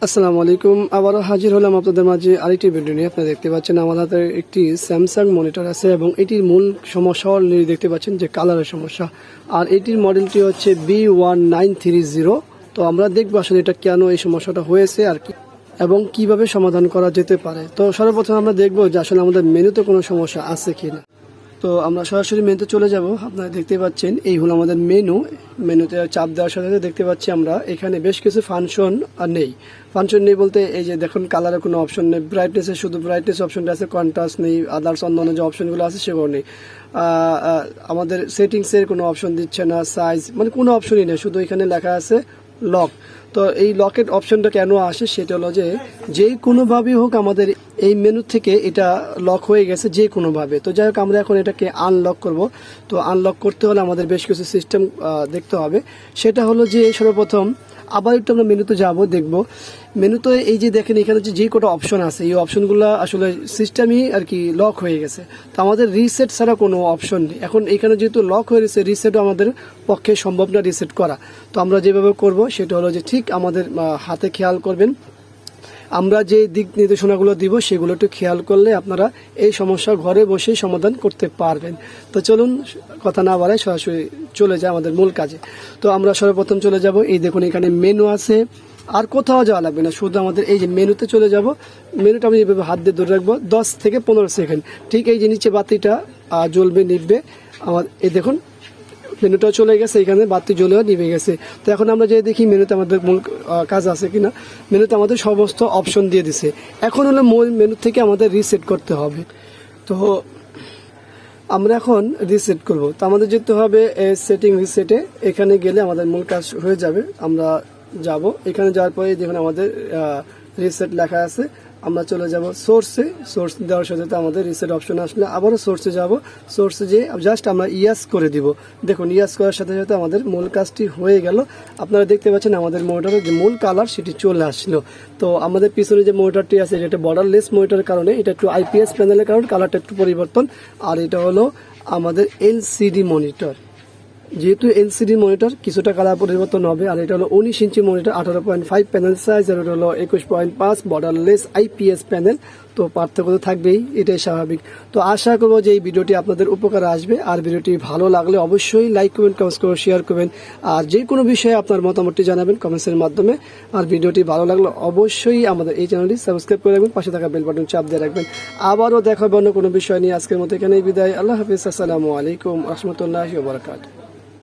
আসসালামু আলাইকুম। আবারও হাজির হলাম আপনাদের মাঝে আরেকটি ভিডিও নিয়ে। আপনারা দেখতে পাচ্ছেন আমাদের হাতে একটি স্যামসাং মনিটর আছে এবং এটির মূল সমস্যা অলরেডি দেখতে পাচ্ছেন যে কালারের সমস্যা। আর এটির মডেলটি হচ্ছে B1930। তো আমরা দেখবো আসলে এটা কেন এই সমস্যাটা হয়েছে আর কি এবং কিভাবে সমাধান করা যেতে পারে। তো সর্বপ্রথম আমরা দেখবো যে আসলে আমাদের মেনুতে কোনো সমস্যা আছে কিনা। তো আমরা সরাসরি মেনুতে চলে যাব। আপনারা দেখতে পাচ্ছেন এই হলো আমাদের মেনুতে চাপ দেওয়ার সাথে সাথে দেখতে পাচ্ছি আমরা এখানে বেশ কিছু ফাংশন নেই। ফাংশন নেই বলতে এই যে দেখুন কালারের কোনো অপশন নেই, ব্রাইটনেসের শুধু ব্রাইটনেস অপশনটা আছে, কন্ট্রাস্ট নেই, আদার্স অন্যান্য যে অপশনগুলো আছে সেগুলো নেই। আমাদের সেটিংসের কোনো অপশন দিচ্ছে না, সাইজ মানে কোনো অপশনই নেই, শুধু এখানে লেখা আছে লক। তো এই লকের অপশনটা কেন আসে সেটা হলো যে কোনোভাবেই হোক আমাদের এই মেনু থেকে এটা লক হয়ে গেছে যে কোনোভাবে। তো যাই হোক আমরা এখন এটাকে আনলক করব। তো আনলক করতে হলে আমাদের বেশ কিছু সিস্টেম দেখতে হবে। সেটা হলো যে সর্বপ্রথম আবার একটু আমরা মেনুতে যাব, দেখব মেনুতে এই যে দেখেন এখানে যে কটা অপশন আছে এই অপশনগুলো আসলে সিস্টেমই আর কি লক হয়ে গেছে। তো আমাদের রিসেট ছাড়া কোনো অপশন নেই। এখন এখানে যেহেতু লক হয়ে গেছে রিসেটও আমাদের পক্ষে সম্ভব না রিসেট করা। তো আমরা যেভাবে করব সেটা হলো যে ঠিক আমাদের হাতে খেয়াল করবেন, আমরা যে দিক নির্দেশনাগুলো দিব সেগুলো একটু খেয়াল করলে আপনারা এই সমস্যা ঘরে বসেই সমাধান করতে পারবেন। তো চলুন কথা না বাড়াই সরাসরি চলে যায় আমাদের মূল কাজে। তো আমরা সর্বপ্রথম চলে যাব, এই দেখুন এখানে মেনু আছে, আর কোথাও যাওয়া লাগবে না, শুধু আমাদের এই যে মেনুতে চলে যাব। মেনুটা আমি এইভাবে হাত দিয়ে ধরে রাখবো 10 থেকে 15 সেকেন্ড। ঠিক এই যে নিচে বাতিটা জ্বলবে নিভবে, আমার এই দেখুন মেনুটা চলে গেছে, এখানে বাতি জ্বলেও নিভে গেছে। তো এখন আমরা যে দেখি মেনুতে আমাদের মূল কাজ আছে কিনা। মেনুতে আমাদের সমস্ত অপশন দিয়ে দিছে। এখন হলো মূল মেনু থেকে আমাদের রিসেট করতে হবে। তো আমরা এখন রিসেট করব। তো আমাদের যেতে হবে সেটিং রিসেটে, এখানে গেলে আমাদের মূল কাজ হয়ে যাবে। আমরা যাব, এখানে যাওয়ার পরে দেখুন আমাদের রিসেট লেখা আছে। আমরা চলে যাব সোর্সে, সোর্স দেওয়ার সাথে আমাদের রিসেট অপশন আসলে আবারও সোর্সে যাব। সোর্সে যে জাস্ট আমরা ইয়াস করে দিব। দেখুন ইয়াস করার সাথে সাথে আমাদের মূল কাজটি হয়ে গেল। আপনারা দেখতে পাচ্ছেন আমাদের মনিটরের যে মূল কালার সেটি চলে আসলো। তো আমাদের পিছনে যে মনিটরটি আছে এটা বর্ডারলেস মনিটরের কারণে এটা একটু আইপিএস প্যানেলের কারণে কালারটা একটু পরিবর্তন। আর এটা হলো আমাদের এলসিডি মনিটর, যেহেতু এলসিডি মনিটর কিছুটা কালার পরিবর্তন হবে। আর এটা হলো 19 ইঞ্চি মনিটর, 18.5 প্যানেল সাইজ, আর এটা হলো 21.5 বর্ডারলেস আইপিএস প্যানেল। তো পার্থক্য তো থাকবেই, এটাই স্বাভাবিক। তো আশা করবো যে এই ভিডিওটি আপনাদের উপকারে আসবে। আর ভিডিওটি ভালো লাগলে অবশ্যই লাইক করবেন, কমেন্টস করে শেয়ার করবেন। আর যে কোনো বিষয়ে আপনার মতামতটি জানাবেন কমেন্টসের মাধ্যমে। আর ভিডিওটি ভালো লাগলে অবশ্যই আমাদের এই চ্যানেলটি সাবস্ক্রাইব করে রাখবেন, পাশে থাকা বেল বাটন চাপ দিয়ে রাখবেন। আবারও দেখা হবে অন্য কোনো বিষয় নিয়ে। আজকের মতো এখানেই বিদায়। আল্লাহ হাফিজ। আসসালামু আলাইকুম রহমতুল্লাহি ওয়া বারাকাতুহু।